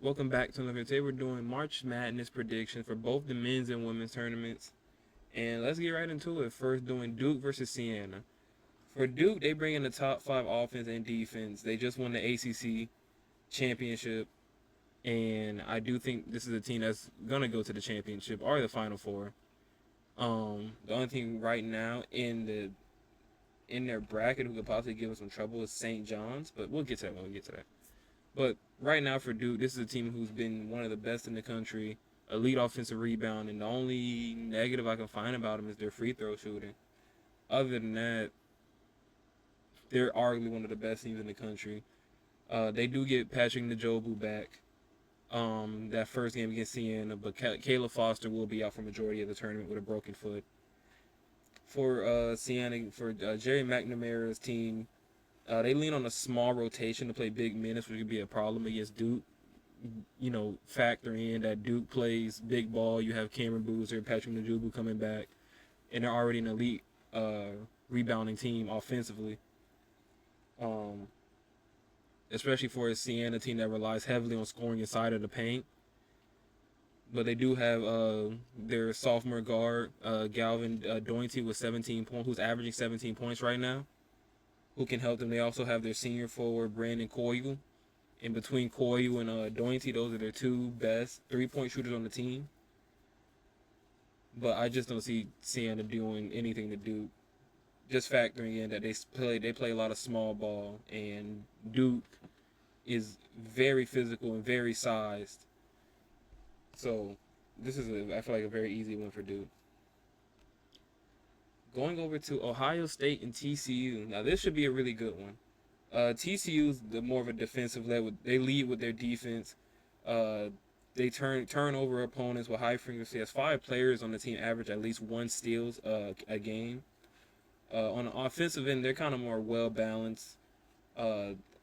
Welcome back to another. Today we're doing March Madness predictions for both the men's and women's tournaments. And let's get right into it. First, doing Duke versus Siena. For Duke, they bring in the top five offense and defense. They just won the ACC championship, and I do think this is a team that's gonna go to the championship or the Final Four. The only thing right now in their bracket who could possibly give us some trouble is St. John's, but we'll get to that when we get to that. But right now for Duke, this is a team who's been one of the best in the country, elite offensive rebound, and the only negative I can find about them is their free throw shooting. Other than that, they're arguably one of the best teams in the country. They do get Patrick Njobu back. That first game against Siena, but Kayla Foster will be out for majority of the tournament with a broken foot. For Siena, for Jerry McNamara's team, they lean on a small rotation to play big minutes, which could be a problem against Duke. Factor in that Duke plays big ball. You have Cameron Boozer, Patrick Njobu coming back, and they're already an elite rebounding team offensively. Um, Especially for a Siena team that relies heavily on scoring inside of the paint. But they do have their sophomore guard, Galvin Dointy, with 17 points, who's averaging 17 points right now, who can help them. They also have their senior forward, Brandon Koyu. In between Koyu and Dointy, those are their two best three-point shooters on the team. But I just don't see Siena doing anything to Duke. Just factoring in that they play a lot of small ball, and Duke is very physical and very sized. So this is I feel like a very easy win for Duke. Going over to Ohio State and TCU. Now this should be a really good one. TCU's the more of a defensive level. They lead with their defense. They turn over opponents with high frequency. As 5 players on the team average at least 1 steals a game. On the offensive end, they're kind of more well balanced.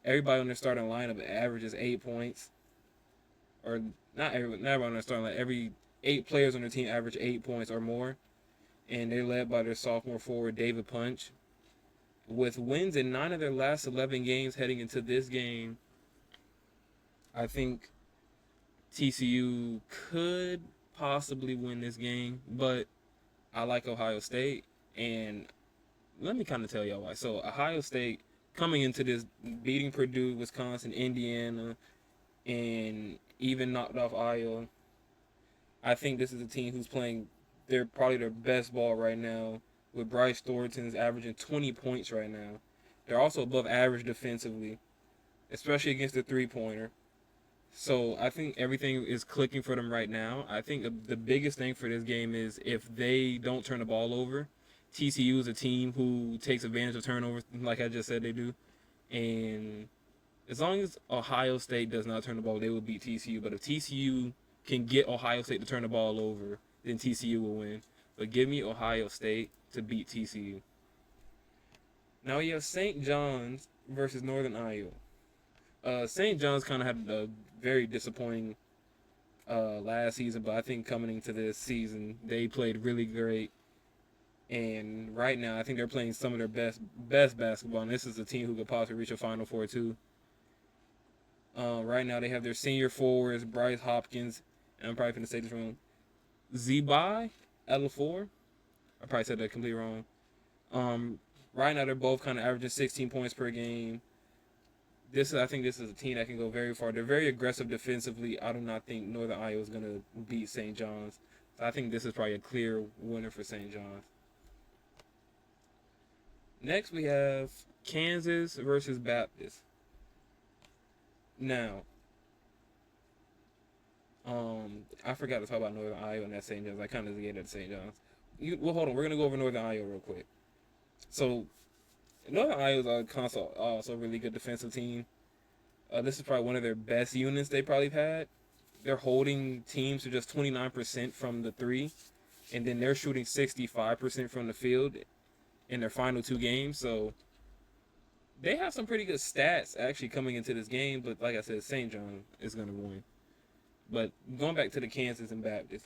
Everybody on their starting lineup averages 8 points, or not everybody on their starting line. Every 8 players on their team average 8 points or more, and they're led by their sophomore forward David Punch. With wins in 9 of their last 11 games heading into this game, I think TCU could possibly win this game, but I like Ohio State, and let me kind of tell y'all why. So Ohio State coming into this, beating Purdue, Wisconsin, Indiana, and even knocked off Iowa. I think this is a team who's playing probably their best ball right now, with Bryce Thornton's averaging 20 points right now. They're also above average defensively, especially against the three-pointer. So I think everything is clicking for them right now. I think the biggest thing for this game is if they don't turn the ball over. TCU is a team who takes advantage of turnovers, like I just said they do. And as long as Ohio State does not turn the ball, they will beat TCU. But if TCU can get Ohio State to turn the ball over, then TCU will win. But give me Ohio State to beat TCU. Now you have St. John's versus Northern Iowa. St. John's kind of had a very disappointing last season, but I think coming into this season, they played really great. And right now, I think they're playing some of their best basketball. And this is a team who could possibly reach a Final Four too. Right now, they have their senior forwards, Bryce Hopkins, and I'm probably going to say this wrong, Zebai Elafor. I probably said that completely wrong. Right now, they're both kind of averaging 16 points per game. I think this is a team that can go very far. They're very aggressive defensively. I do not think Northern Iowa is going to beat St. John's. So I think this is probably a clear winner for St. John's. Next, we have Kansas versus Baptist. Now, I forgot to talk about Northern Iowa and that St. John's. I kind of forget at St. John's. Well, hold on. We're gonna go over Northern Iowa real quick. So, Northern Iowa is also a really good defensive team. This is probably one of their best units they probably had. They're holding teams to just 29% from the three, and then they're shooting 65% from the field in their final 2 games. So they have some pretty good stats actually coming into this game. But like I said, St. John is going to win. But going back to the Kansas and Baptist.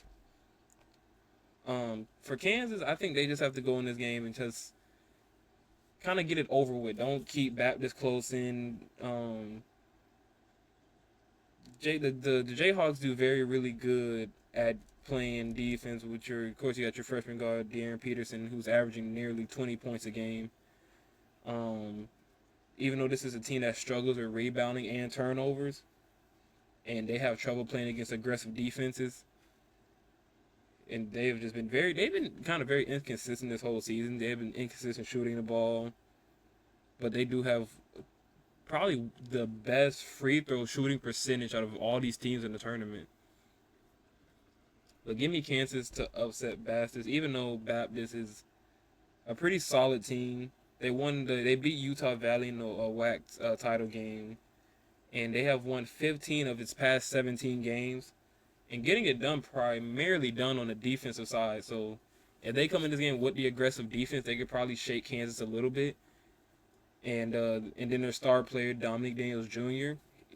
For Kansas, I think they just have to go in this game and just kind of get it over with. Don't keep Baptist close in. the Jayhawks do really good at playing defense. With your, of course, you got your freshman guard De'Aaron Peterson, who's averaging nearly 20 points a game. Um, Even though this is a team that struggles with rebounding and turnovers, and they have trouble playing against aggressive defenses, and they've been kind of very inconsistent this whole season. They've been inconsistent shooting the ball, but they do have probably the best free throw shooting percentage out of all these teams in the tournament. But give me Kansas to upset Baptist, even though Baptist is a pretty solid team. They beat Utah Valley in a WAC title game, and they have won 15 of its past 17 games, and getting it done primarily done on the defensive side. So if they come in this game with the aggressive defense, they could probably shake Kansas a little bit. And then their star player Dominique Daniels Jr.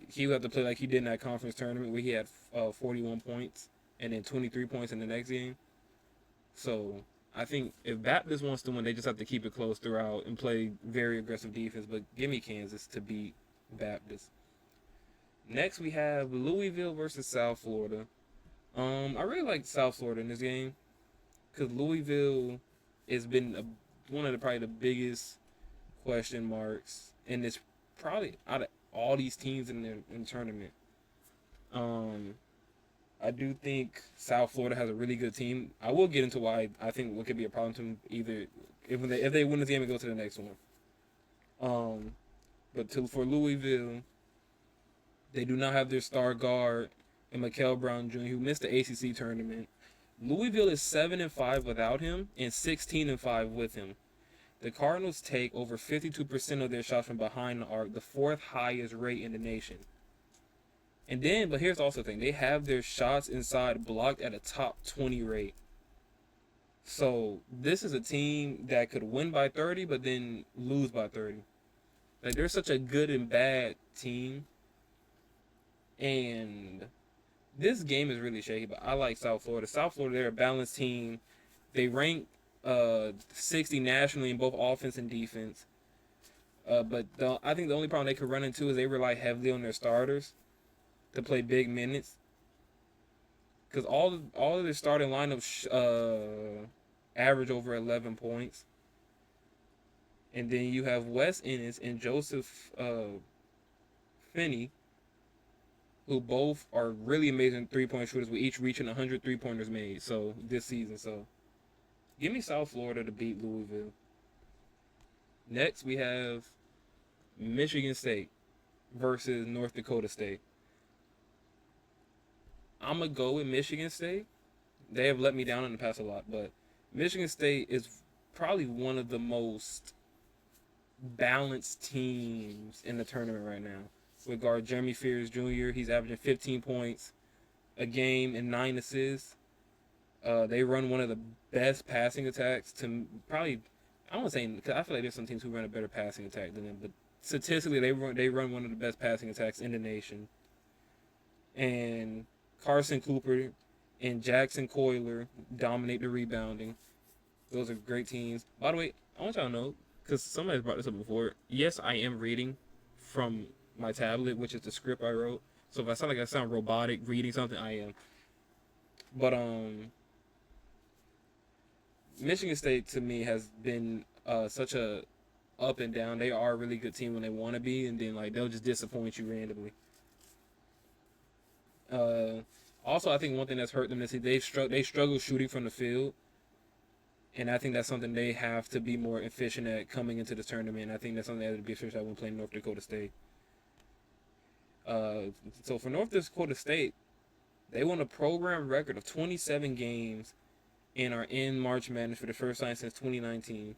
He will have to play like he did in that conference tournament where he had 41 points and then 23 points in the next game. So I think if Baptist wants to win, they just have to keep it close throughout and play very aggressive defense. But give me Kansas to beat Baptist. Next, we have Louisville versus South Florida. I really like South Florida in this game because Louisville has been one of probably the biggest question marks, and it's probably out of all these teams in the tournament. I do think South Florida has a really good team. I will get into why I think what could be a problem to them either if they win this game and go to the next one. For Louisville, they do not have their star guard and Mikael Brown Jr., who missed the ACC tournament. Louisville is 7-5 without him and 16-5 with him. The Cardinals take over 52% of their shots from behind the arc, the fourth highest rate in the nation. And then, but here's also the thing, they have their shots inside blocked at a top 20 rate. So this is a team that could win by 30, but then lose by 30. Like, they're such a good and bad team. And this game is really shaky, but I like South Florida. South Florida, they're a balanced team. They rank 60 nationally in both offense and defense. But I think the only problem they could run into is they rely heavily on their starters to play big minutes. Because all of their starting lineups average over 11 points. And then you have Wes Ennis and Joseph Finney, who both are really amazing three-point shooters, with each reaching 100 three-pointers made this season. So give me South Florida to beat Louisville. Next, we have Michigan State versus North Dakota State. I'm going to go with Michigan State. They have let me down in the past a lot, but Michigan State is probably one of the most balanced teams in the tournament right now. With guard Jeremy Fears Jr., he's averaging 15 points a game and 9 assists. They run one of the best passing attacks to probably, I don't want to say, because I feel like there's some teams who run a better passing attack than them, but statistically they run one of the best passing attacks in the nation. And Carson Cooper and Jackson Coiler dominate the rebounding. Those are great teams. By the way, I want y'all to know, because somebody's brought this up before, yes, I am reading from my tablet, which is the script I wrote. So if I sound like I sound robotic reading something, I am. But Michigan State to me has been such a up and down. They are a really good team when they want to be, and then like they'll just disappoint you randomly. Also, I think one thing that's hurt them is they struggle shooting from the field, and I think that's something they have to be more efficient at coming into the tournament. I think that's something they have to be efficient at when playing North Dakota State. So for North Dakota State, they won a program record of 27 games and are in March Madness for the first time since 2019.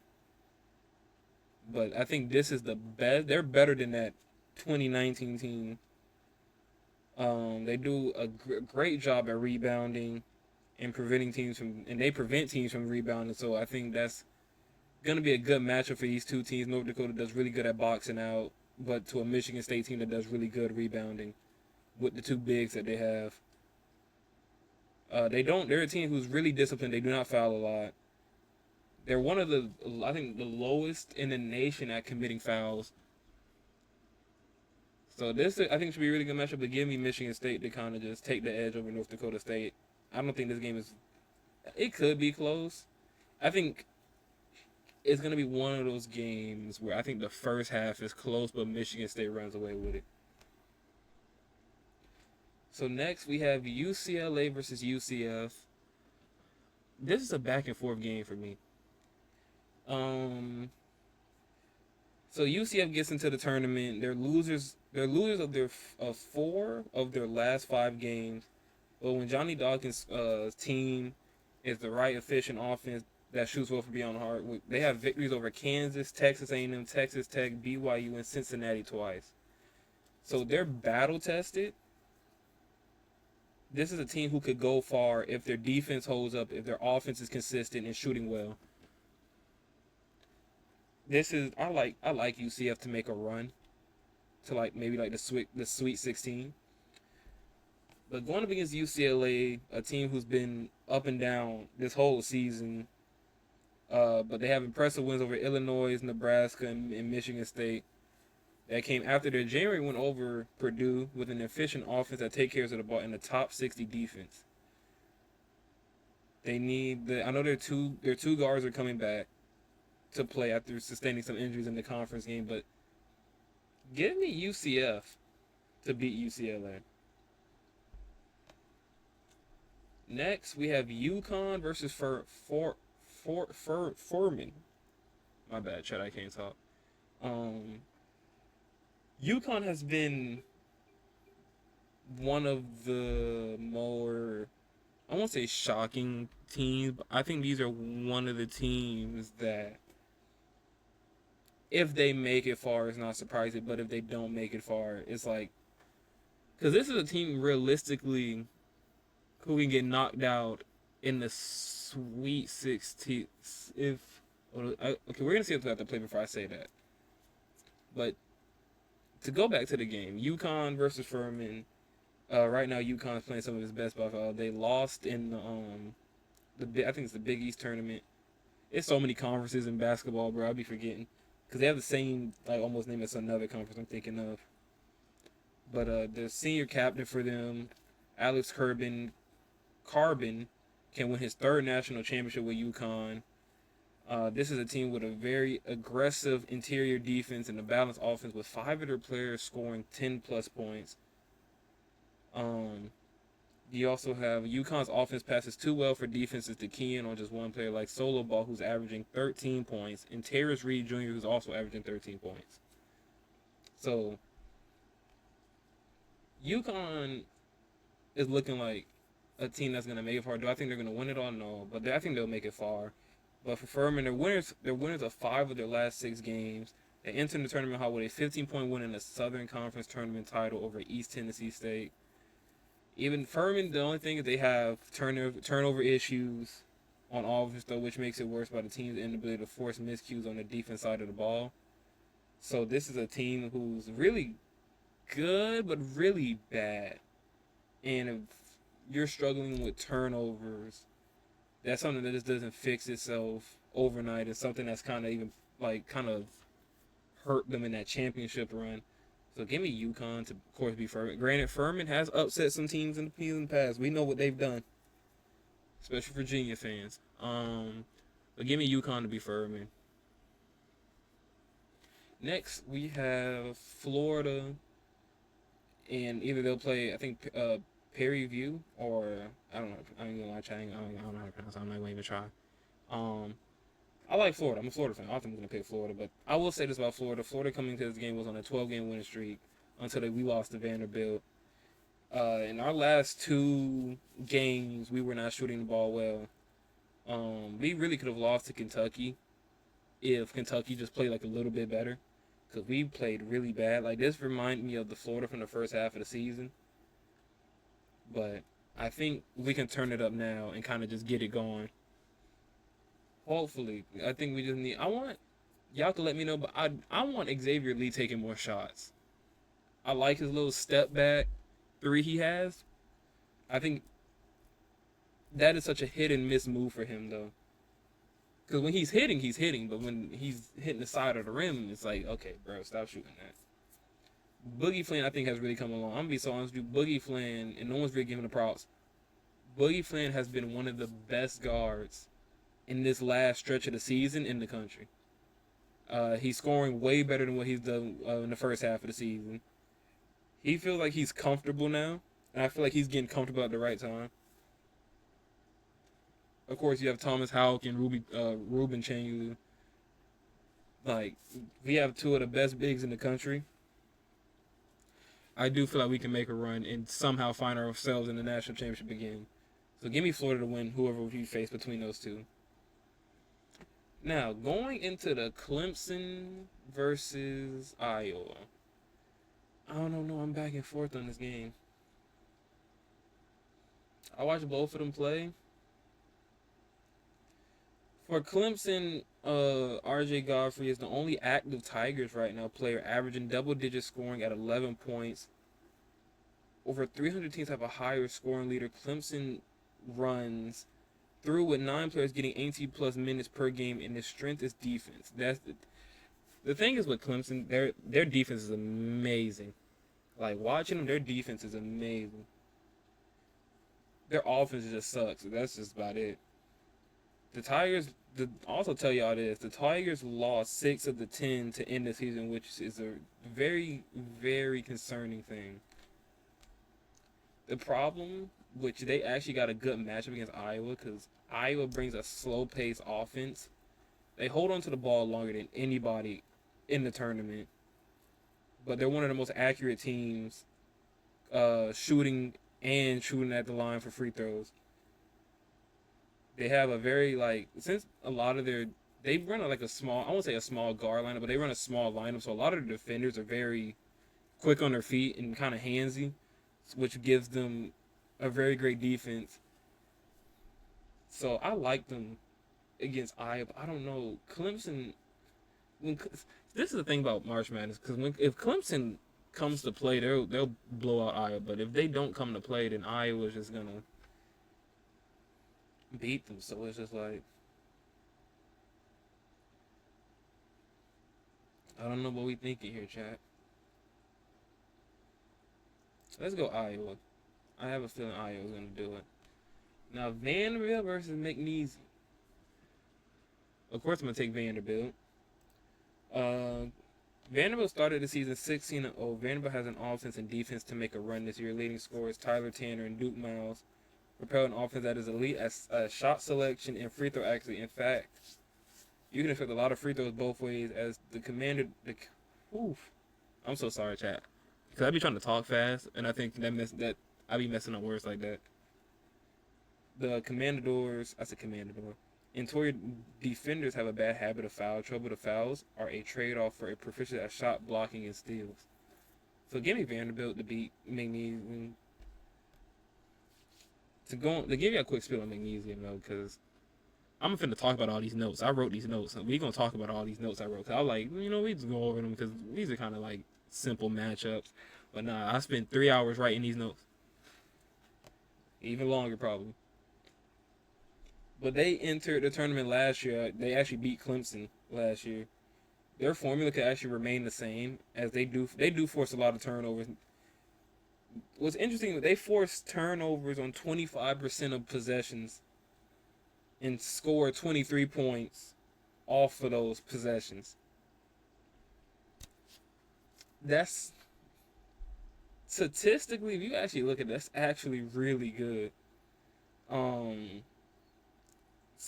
But I think this is the best. They're better than that 2019 team. They do a great job at rebounding and preventing teams from, and they prevent teams from rebounding. So I think that's going to be a good matchup for these two teams. North Dakota does really good at boxing out, but to a Michigan State team that does really good rebounding with the two bigs that they have. They're a team who's really disciplined. They do not foul a lot. They're one of I think the lowest in the nation at committing fouls. So this, I think, should be a really good matchup. But give me Michigan State to kind of just take the edge over North Dakota State. I don't think this game is. It could be close. I think it's gonna be one of those games where I think the first half is close, but Michigan State runs away with it. So next we have UCLA versus UCF. This is a back and forth game for me. Um, so UCF gets into the tournament. They're losers. They're losers of their of 4 of their last 5 games. But when Johnny Dawkins' team is the right efficient offense that shoots well for beyond the heart, they have victories over Kansas, Texas A&M, Texas Tech, BYU, and Cincinnati twice. So they're battle tested. This is a team who could go far if their defense holds up, if their offense is consistent and shooting well. This is I like UCF to make a run to like maybe like the Sweet 16. But going up against UCLA, a team who's been up and down this whole season, but they have impressive wins over Illinois, Nebraska, and Michigan State. That came after their January win over Purdue with an efficient offense that takes care of the ball and a top 60 defense. They need I know their two guards are coming back to play after sustaining some injuries in the conference game, but give me UCF to beat UCLA. Next, we have UConn versus Furman. My bad, Chad. I can't talk. Um, UConn has been one of the more, I won't say shocking teams, but I think these are one of the teams that, if they make it far, it's not surprising. But if they don't make it far, it's like, because this is a team realistically who can get knocked out in the Sweet 16. Okay, we're gonna see if we have to play before I say that. But to go back to the game, UConn versus Furman. Right now, UConn is playing some of his best basketball. They lost in I think it's the Big East tournament. It's so many conferences in basketball, bro. I'll be forgetting because they have the same like almost name as another conference I'm thinking of. But the senior captain for them, Alex Carbon, can win his 3rd national championship with UConn. This is a team with a very aggressive interior defense and a balanced offense with 5 of their players scoring 10 plus points. You also have UConn's offense passes too well for defenses to key in on just one player like Solo Ball, who's averaging 13 points, and Terrence Reed Jr., who's also averaging 13 points. So UConn is looking like a team that's going to make it far. Do I think they're going to win it all? No, but I think they'll make it far. But for Furman, they're winners of 5 of their last 6 games. They entered the tournament hall with a 15-point win in the Southern Conference tournament title over East Tennessee State. Even Furman, the only thing is they have turnover issues on offense, though, which makes it worse by the team's inability to force miscues on the defense side of the ball. So this is a team who's really good, but really bad. And if you're struggling with turnovers, that's something that just doesn't fix itself overnight. It's something that's kind of hurt them in that championship run. So give me UConn to, of course, be Furman. Granted, Furman has upset some teams in the past. We know what they've done, especially Virginia fans. But give me UConn to be Furman. Next, we have Florida, and either they'll play, I think, Perry View, or I don't know. I ain't gonna lie, I don't know how to pronounce it. I'm not gonna even try. I like Florida. I'm a Florida fan. I think I'm going to pick Florida. But I will say this about Florida. Florida coming to this game was on a 12-game winning streak until we lost to Vanderbilt. In our last 2 games, we were not shooting the ball well. We really could have lost to Kentucky if Kentucky just played like a little bit better. Because we played really bad. Like, this reminded me of the Florida from the first half of the season. But I think we can turn it up now and kind of just get it going. Hopefully. I think we just need... I want... Y'all to let me know, but I want Xavier Lee taking more shots. I like his little step back 3 he has. I think that is such a hit and miss move for him, though. Because when he's hitting. But when he's hitting the side of the rim, it's like, okay, bro, stop shooting that. Boogie Flynn, I think, has really come along. I'm gonna be so honest with you. Boogie Flynn, and no one's really giving the props. Boogie Flynn has been one of the best guards in this last stretch of the season in the country. He's scoring way better than what he's done in the first half of the season. He feels like he's comfortable now, and I feel like he's getting comfortable at the right time. Of course, you have Thomas Houck and Ruben Changulu. Like, we have two of the best bigs in the country. I do feel like we can make a run and somehow find ourselves in the national championship again. So give me Florida to win whoever we face between those two. Now, going into the Clemson versus Iowa. I don't know. I'm back and forth on this game. I watched both of them play. For Clemson, RJ Godfrey is the only active Tigers right now player averaging double-digit scoring at 11 points. Over 300 teams have a higher scoring leader. Clemson runs through with 9 players getting 18-plus minutes per game, and their strength is defense. That's the thing is with Clemson, their defense is amazing. Like, watching them, their defense is amazing. Their offense just sucks. That's just about it. The Tigers, also tell y'all this, the Tigers lost 6 of the 10 to end the season, which is a very, very concerning thing. The problem, which they actually got a good matchup against Iowa, because Iowa brings a slow-paced offense. They hold on to the ball longer than anybody in the tournament, but they're one of the most accurate teams shooting at the line for free throws. They have a very, since a lot of they run like a small, I won't say a small guard lineup, but they run a small lineup, so a lot of the defenders are very quick on their feet and kind of handsy, which gives them a very great defense. So I like them against Iowa. I don't know, Clemson. This is the thing about March Madness, because if Clemson comes to play, they'll blow out Iowa. But if they don't come to play, then Iowa's just gonna beat them. So it's just like, I don't know what we thinking here, chat. Let's go Iowa. I have a feeling Iowa's gonna do it. Now Vanderbilt versus McNeese. Of course, I'm gonna take Vanderbilt. Vanderbilt started the season 16-0. Vanderbilt has an offense and defense to make a run this year. Leading scorers Tyler Tanner and Duke Miles propel an offense that is elite at shot selection and free throw accuracy. In fact, you can expect a lot of free throws both ways as the commander. I'm so sorry, chat, because I be trying to talk fast, and I think that I be messing up words like that. The Commandadors, I said Commandador. Interior defenders have a bad habit of foul trouble. The fouls are a trade-off for a proficient at shot blocking and steals. So give me Vanderbilt to beat Magnesium. To give you a quick spiel on Magnesium though, because I'm finna talk about all these notes. I wrote these notes. We gonna talk about all these notes I wrote. Cause I was like, we just go over them because these are kind of like simple matchups. But nah, I spent 3 hours writing these notes. Even longer probably. But they entered the tournament last year. They actually beat Clemson last year. Their formula could actually remain the same as they do. They do force a lot of turnovers. What's interesting, they force turnovers on 25% of possessions and score 23 points off of those possessions. That's statistically, if you actually look at it, that's actually really good. So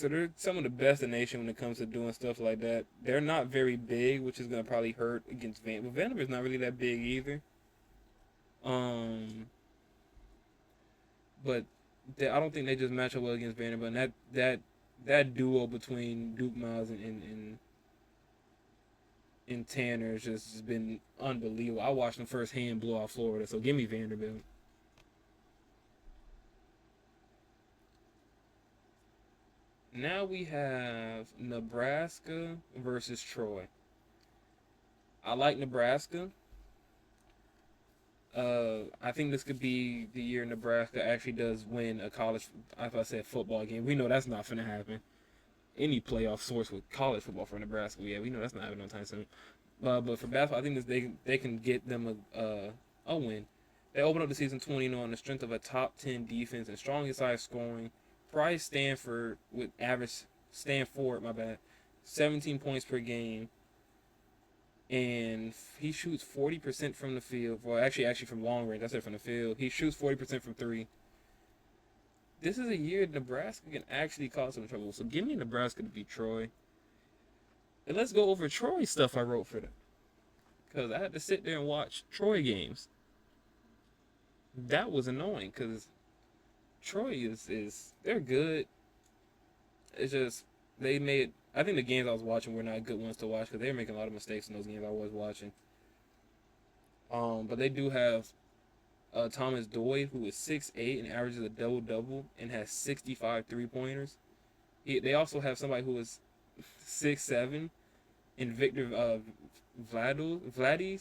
they're some of the best in the nation when it comes to doing stuff like that. They're not very big, which is gonna probably hurt against Vanderbilt. Vanderbilt's not really that big either. But I don't think they just match up well against Vanderbilt. And that duo between Duke Miles and Tanner has just been unbelievable. I watched them firsthand blow out Florida. So give me Vanderbilt. Now we have Nebraska versus Troy. I like Nebraska. I think this could be the year Nebraska actually does win a college, if I said football game. We know that's not going to happen. Any playoff source with college football for Nebraska, yeah, we know that's not happening no time soon. But for basketball, I think this, they can get them a win. They open up the season 20-0 on the strength of a top 10 defense and strong inside scoring. Price Stanford, my bad, 17 points per game, and he shoots 40% from the field. Well, actually from long range. I said from the field. He shoots 40% from three. This is a year Nebraska can actually cause some trouble. So give me Nebraska to beat Troy. And let's go over Troy stuff I wrote for them. Because I had to sit there and watch Troy games. That was annoying because Troy is they're good. It's just I think the games I was watching were not good ones to watch because they were making a lot of mistakes in those games I was watching. But they do have Thomas Doyle, who is 6'8" and averages a double-double and has 65 three-pointers. They also have somebody who is 6'7" and Victor Vladiz.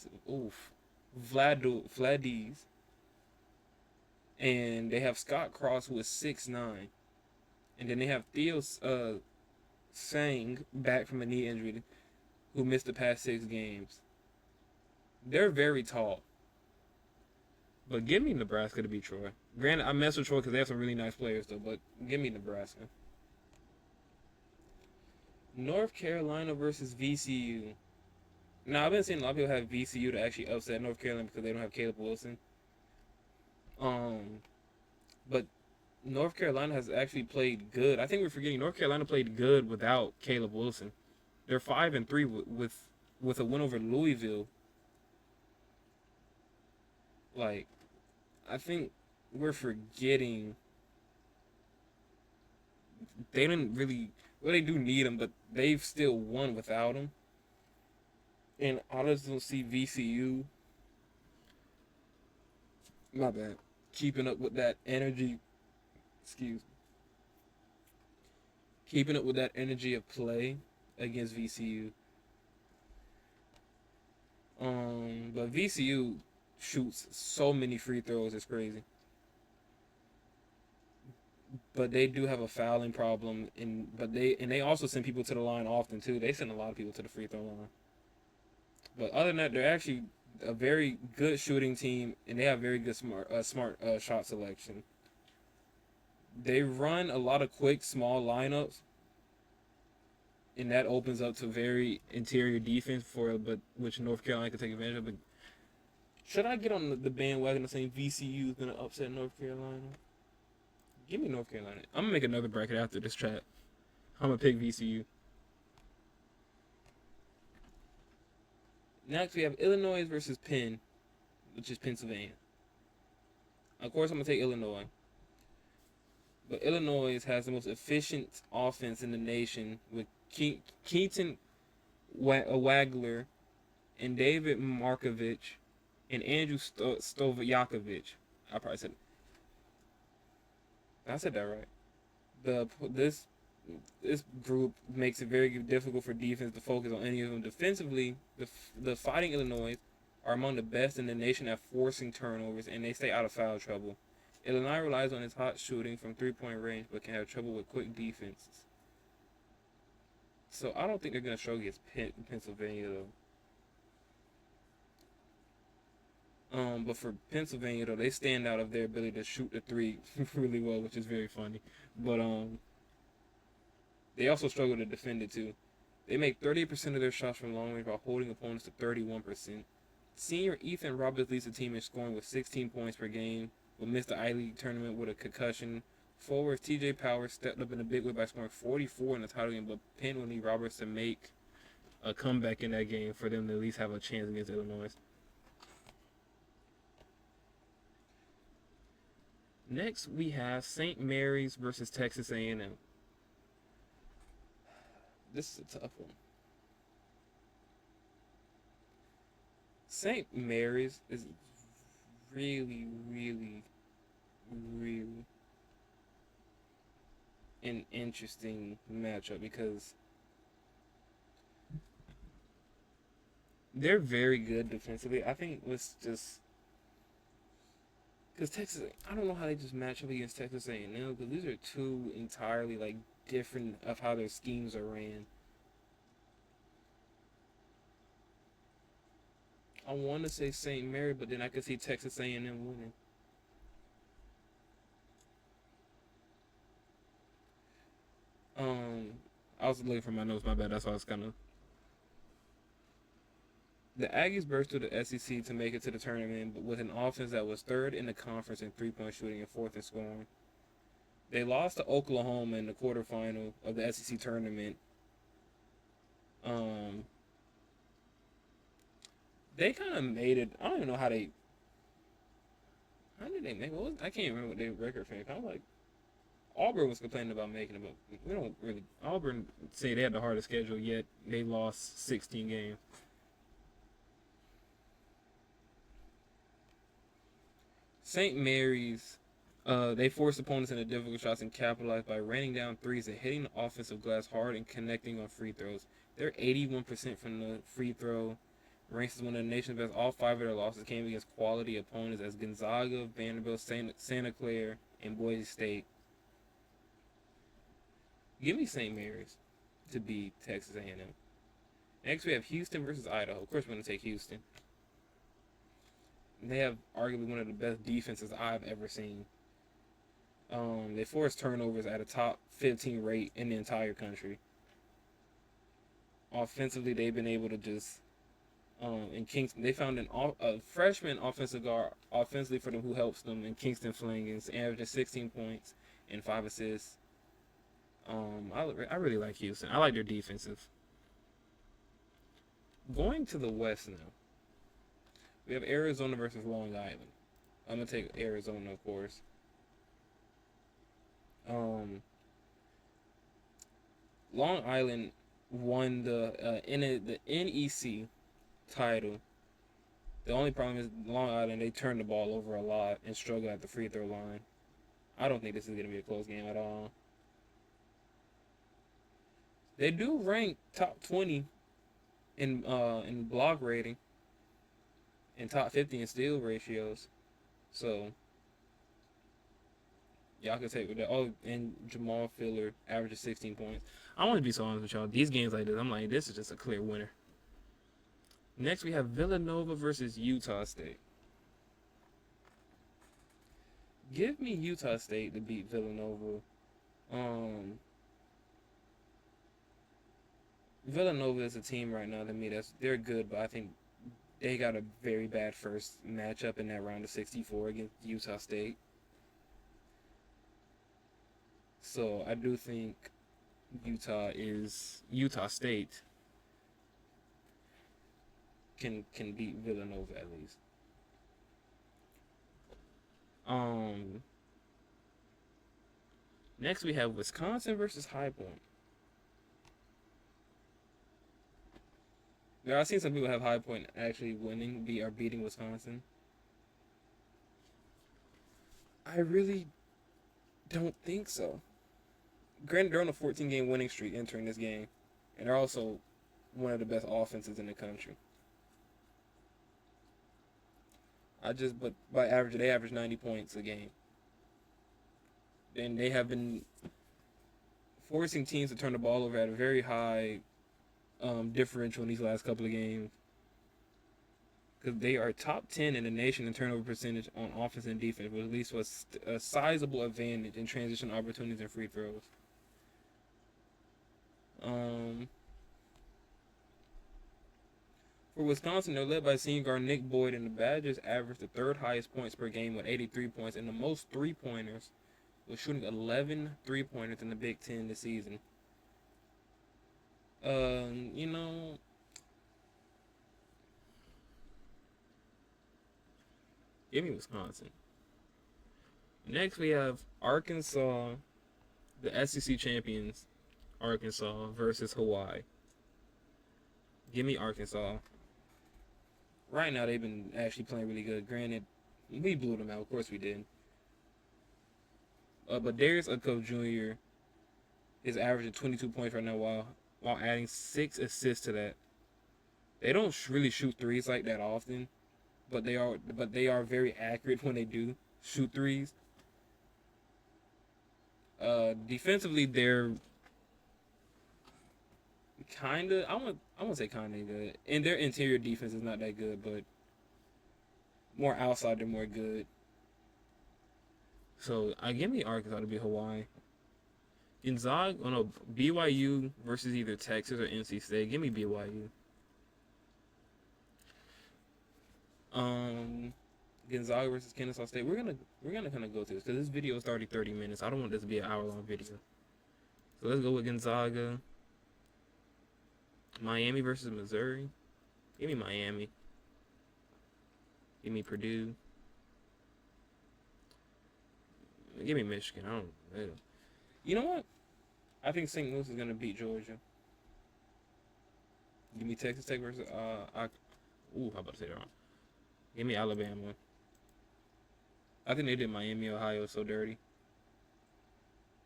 And they have Scott Cross, who is 6'9". And then they have Theo Sang back from a knee injury, who missed the past 6 games. They're very tall. But give me Nebraska to beat Troy. Granted, I mess with Troy because they have some really nice players, though. But give me Nebraska. North Carolina versus VCU. Now, I've been seeing a lot of people have VCU to actually upset North Carolina because they don't have Caleb Wilson. But North Carolina has actually played good. I think we're forgetting North Carolina played good without Caleb Wilson. They're 5-3 with a win over Louisville. Like, I think we're forgetting they didn't really. Well, they do need him, but they've still won without him. And I just don't see VCU. My bad. Keeping up with that energy. Excuse me. Keeping up with that energy of play against VCU. But VCU shoots so many free throws, it's crazy. But they do have a fouling problem, and they also send people to the line often too. They send a lot of people to the free throw line. But other than that, they're actually a very good shooting team, and they have very good smart shot selection. They run a lot of quick, small lineups, and that opens up to very interior defense which North Carolina can take advantage of. But should I get on the bandwagon of saying VCU is gonna upset North Carolina? Give me North Carolina. I'm gonna make another bracket after this chat. I'm gonna pick VCU. Next, we have Illinois versus Penn, which is Pennsylvania. Of course, I'm gonna take Illinois. But Illinois has the most efficient offense in the nation with Keaton Wagler and David Markovich and Andrew Stojakovic. I probably said I said that right. This group makes it very difficult for defense to focus on any of them. Defensively, the Fighting Illinois are among the best in the nation at forcing turnovers, and they stay out of foul trouble. Illinois relies on its hot shooting from three-point range, but can have trouble with quick defenses. So I don't think they're going to struggle against Pennsylvania, though. But for Pennsylvania, though, they stand out of their ability to shoot the three really well, which is very funny. But they also struggle to defend it, too. They make 30% of their shots from long range while holding opponents to 31%. Senior Ethan Roberts leads the team in scoring with 16 points per game, but missed the I-League tournament with a concussion. Forwards TJ Powers stepped up in a big way by scoring 44 in the title game, but Penn will need Roberts to make a comeback in that game for them to at least have a chance against Illinois. Next, we have St. Mary's versus Texas A&M. This is a tough one. St. Mary's is really, really, really an interesting matchup because they're very good defensively. I think it's just because Texas, I don't know how they just match up against Texas A&M because these are two entirely like different of how their schemes are ran. I want to say St. Mary, but then I could see Texas A&M winning. Um, I was looking for my notes. My bad. That's why I was kind of. The Aggies burst through the SEC to make it to the tournament, but with an offense that was third in the conference in three-point shooting and fourth in scoring. They lost to Oklahoma in the quarterfinal of the SEC tournament. Um, they kind of made it. I don't even know how they. How did they make? I can't remember what their record finished. Kind of like Auburn was complaining about making it, but we don't really. Auburn say they had the hardest schedule yet. They lost 16 games. St. Mary's, they forced opponents into difficult shots and capitalized by raining down threes and hitting the offensive glass hard and connecting on free throws. They're 81% from the free throw, ranks as one of the nation's best. All five of their losses came against quality opponents as Gonzaga, Vanderbilt, Santa Clara, and Boise State. Give me St. Mary's to beat Texas A&M. Next, we have Houston versus Idaho. Of course, we're going to take Houston. They have arguably one of the best defenses I've ever seen. They force turnovers at a top 15 rate in the entire country. Offensively, they've been able to just in Kingston, they found a freshman offensive guard offensively for them who helps them in Kingston Flangins, averaging 16 points and 5 assists. I really like Houston. I like their defensive. Going to the West now. We have Arizona versus Long Island. I'm gonna take Arizona, of course. Long Island won the NEC title. The only problem is Long Island, they turned the ball over a lot and struggled at the free throw line. I don't think this is gonna be a close game at all. They do rank top 20 in block rating and top 50 in steal ratios. So y'all can take with that. Oh, and Jamal Filler averages 16 points. I want to be so honest with y'all. These games like this, I'm like, this is just a clear winner. Next, we have Villanova versus Utah State. Give me Utah State to beat Villanova. Villanova is a team right now to me they're good, but I think they got a very bad first matchup in that round of 64 against Utah State. So I do think Utah State can beat Villanova at least. Next we have Wisconsin versus High Point. Now, I've seen some people have High Point actually beating Wisconsin. I really don't think so. Granted, they're on a 14-game winning streak entering this game, and they're also one of the best offenses in the country. But by average, they average 90 points a game, and they have been forcing teams to turn the ball over at a very high differential in these last couple of games, because they are top 10 in the nation in turnover percentage on offense and defense, with at least a sizable advantage in transition opportunities and free throws. For Wisconsin, they're led by senior guard Nick Boyd, and the Badgers average the third highest points per game with 83 points and the most three-pointers, with shooting 11 three-pointers in the Big Ten this season. You know, give me Wisconsin. Next, we have Arkansas, the SEC champions, Arkansas versus Hawaii. Give me Arkansas. Right now, they've been actually playing really good. Granted, we blew them out. Of course we did. But Darius Ucko Jr. is averaging 22 points right now while adding 6 assists to that. They don't really shoot threes like that often, but they are very accurate when they do shoot threes. Defensively, they're kinda. I won't say kinda good, and their interior defense is not that good, but more outside, they're more good. So I give me Arkansas to be Hawaii. Gonzaga, oh no, BYU versus either Texas or NC State. Give me BYU. Gonzaga versus Kennesaw State. We're gonna kind of go through this because this video is already 30 minutes. I don't want this to be an hour-long video. So let's go with Gonzaga. Miami versus Missouri. Give me Miami. Give me Purdue. Give me Michigan. I don't. You know what? I think St. Louis is gonna beat Georgia. Give me Texas Tech versus how about to say that wrong? Give me Alabama. I think they did Miami, Ohio so dirty.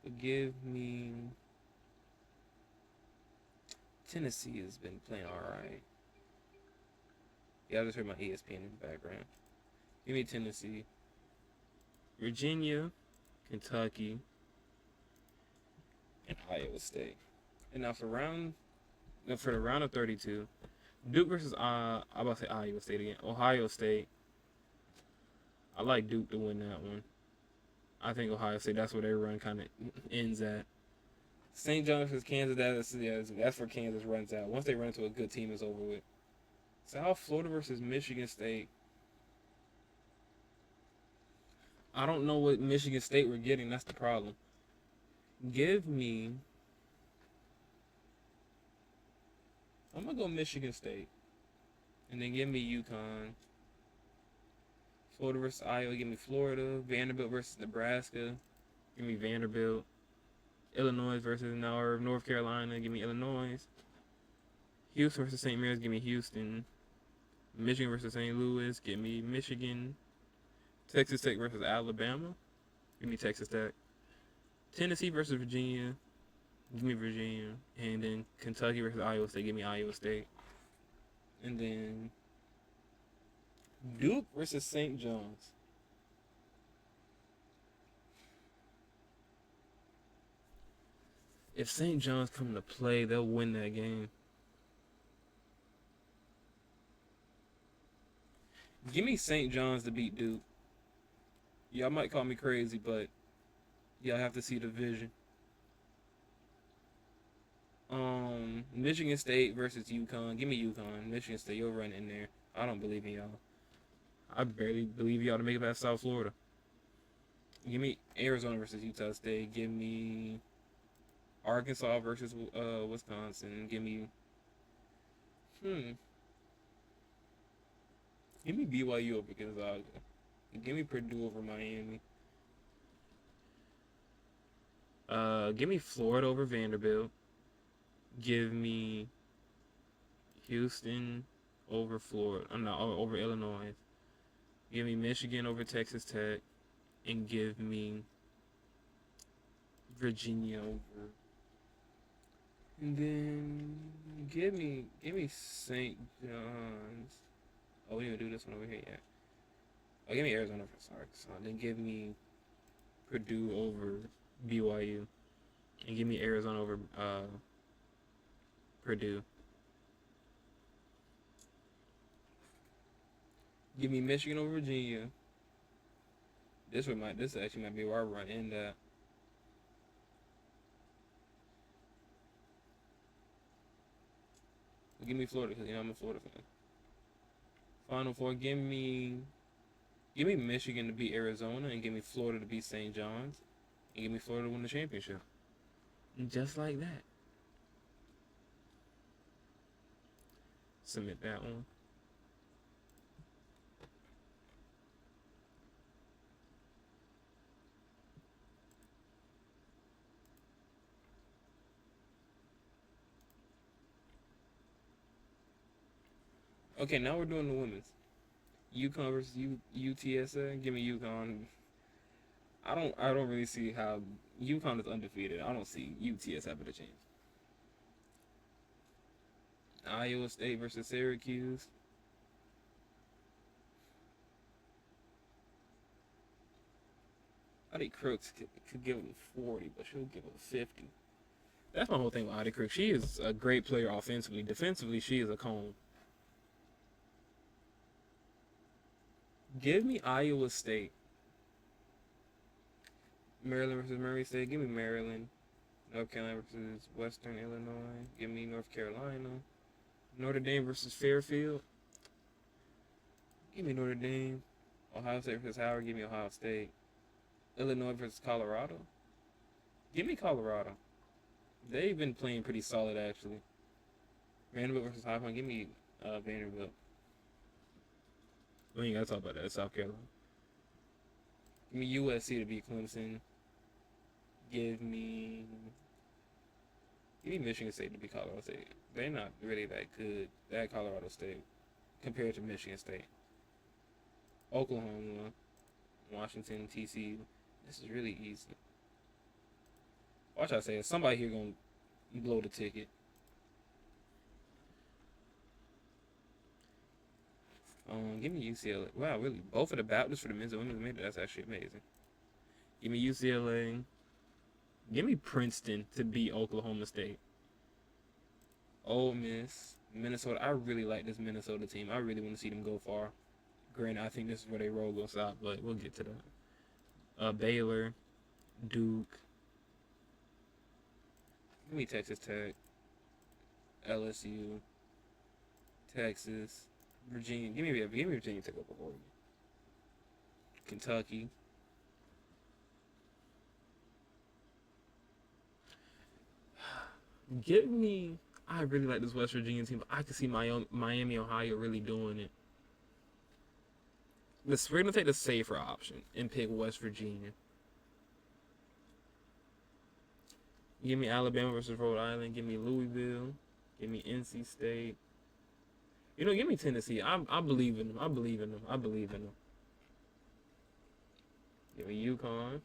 But give me Tennessee has been playing alright. Yeah, I just heard my ESPN in the background. Give me Tennessee. Virginia, Kentucky, and Iowa State. And now for the round of 32, Duke versus I'm about to say Iowa State again. Ohio State. I like Duke to win that one. I think Ohio State, that's where their run kind of ends at. St. John's versus Kansas, that's where Kansas runs out. Once they run into a good team, it's over with. South Florida versus Michigan State. I don't know what Michigan State we're getting. That's the problem. Give me... I'm going to go Michigan State. And then give me UConn. Florida versus Iowa, give me Florida. Vanderbilt versus Nebraska, give me Vanderbilt. Illinois versus North Carolina, give me Illinois. Houston versus St. Mary's, give me Houston. Michigan versus St. Louis, give me Michigan. Texas Tech versus Alabama, give me Texas Tech. Tennessee versus Virginia, give me Virginia. And then Kentucky versus Iowa State, give me Iowa State. And then Duke versus St. John's. If St. John's come to play, they'll win that game. Give me St. John's to beat Duke. Y'all might call me crazy, but y'all have to see the vision. Michigan State versus UConn. Give me UConn. Michigan State, you'll run in there. I don't believe in y'all. I barely believe y'all to make it past South Florida. Give me Arizona versus Utah State. Give me Arkansas versus Wisconsin. Give me Give me BYU over Gonzaga. Give me Purdue over Miami. Give me Florida over Vanderbilt. Give me Houston over Florida. Over Illinois. Give me Michigan over Texas Tech, and give me Virginia over. And then give me St. John's. Oh, we didn't do this one over here yet. Oh, give me Arizona for Arkansas. Then give me Purdue over BYU, and give me Arizona over Purdue. Give me Michigan over Virginia. This actually might be where I run in that. Give me Florida because I'm a Florida fan. Final four. Give me Michigan to beat Arizona, and give me Florida to beat St. John's, and give me Florida to win the championship. And just like that. Submit that one. Okay, now we're doing the women's. UConn versus UTSA. Give me UConn. I don't really see how UConn is undefeated. I don't see UTS having a chance. Iowa State versus Syracuse. Audie Crooks could give him 40, but she'll give him 50. That's my whole thing with Audie Crooks. She is a great player offensively. Defensively, she is a cone. Give me Iowa State. Maryland versus Murray State. Give me Maryland. North Carolina versus Western Illinois. Give me North Carolina. Notre Dame versus Fairfield. Give me Notre Dame. Ohio State versus Howard. Give me Ohio State. Illinois versus Colorado. Give me Colorado. They've been playing pretty solid, actually. Vanderbilt versus High Point. Give me Vanderbilt. We ain't got to talk about that. South Carolina. Give me USC to beat Clemson. Give me Michigan State to beat Colorado State. They're not really that good. That Colorado State compared to Michigan State. Oklahoma, Washington, TCU. This is really easy. Watch I say it. Somebody here gonna blow the ticket. Give me UCLA. Wow, really? Both of the Baptists for the men's and women's made it. That's actually amazing. Give me UCLA. Give me Princeton to beat Oklahoma State. Ole Miss, Minnesota. I really like this Minnesota team. I really want to see them go far. Granted, I think this is where they roll goes out, but we'll get to that. Baylor, Duke. Give me Texas Tech, LSU, Texas, Virginia. Give me Virginia Tech over Oregon. Kentucky. Give me. I really like this West Virginia team, but I can see Miami, Ohio really doing it. We're gonna take the safer option and pick West Virginia. Give me Alabama versus Rhode Island. Give me Louisville. Give me NC State. Give me Tennessee. I believe in them. I believe in them. I believe in them. Give me UConn.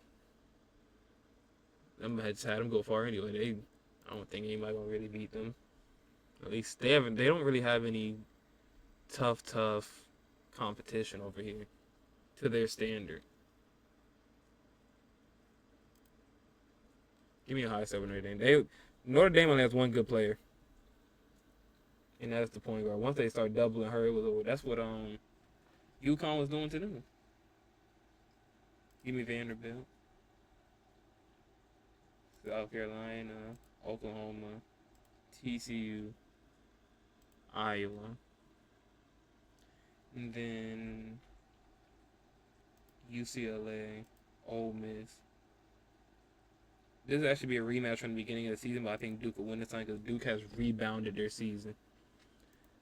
I'm gonna have them go far anyway. I don't think anybody gonna really beat them. At least they haven't. They don't really have any tough competition over here to their standard. Give me Ohio State with Notre Dame. Notre Dame only has one good player, and that's the point guard. Once they start doubling her, that's what UConn was doing to them. Give me Vanderbilt, South Carolina, Oklahoma, TCU, Iowa, and then UCLA, Ole Miss. This will actually be a rematch from the beginning of the season, but I think Duke will win this time because Duke has rebounded their season.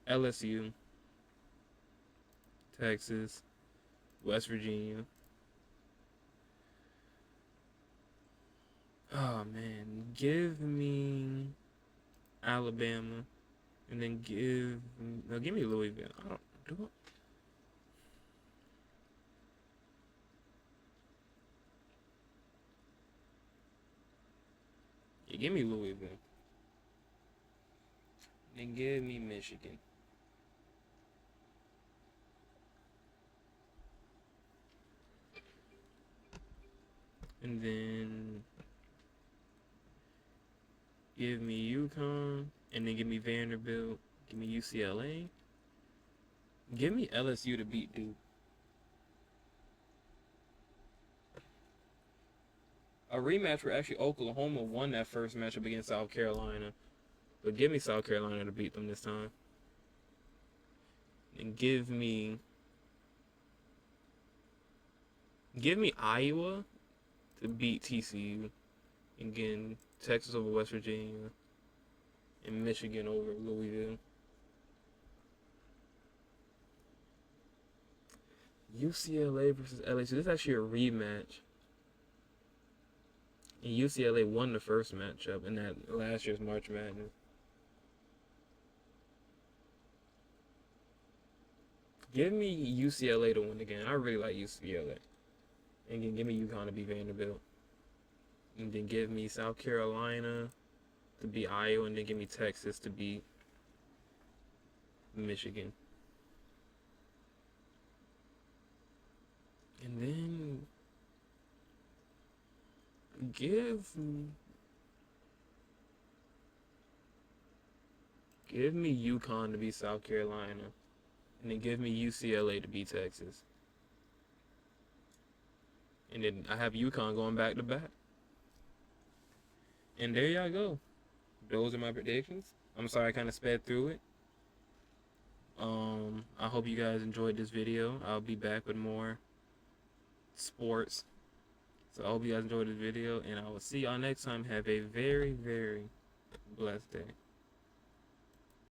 LSU, Texas, West Virginia. Oh man, give me Alabama, and then give me Louisville. I don't do it. Yeah, give me Louisville. Then give me Michigan. And then give me UConn, and then give me Vanderbilt. Give me UCLA. Give me LSU to beat Duke. A rematch where actually Oklahoma won that first matchup against South Carolina. But give me South Carolina to beat them this time. And give me Iowa to beat TCU. And again, Texas over West Virginia. And Michigan over Louisville. UCLA versus LSU. This is actually a rematch. And UCLA won the first matchup in that last year's March Madness. Give me UCLA to win again. I really like UCLA. And then give me UConn to beat Vanderbilt. And then give me South Carolina to beat Iowa. And then give me Texas to beat Michigan. And then give me UConn to beat South Carolina. And then give me UCLA to beat Texas. And then I have UConn going back to back. And there y'all go. Those are my predictions. I'm sorry I kind of sped through it. I hope you guys enjoyed this video. I'll be back with more sports. So I hope you guys enjoyed this video, and I will see y'all next time. Have a very, very blessed day.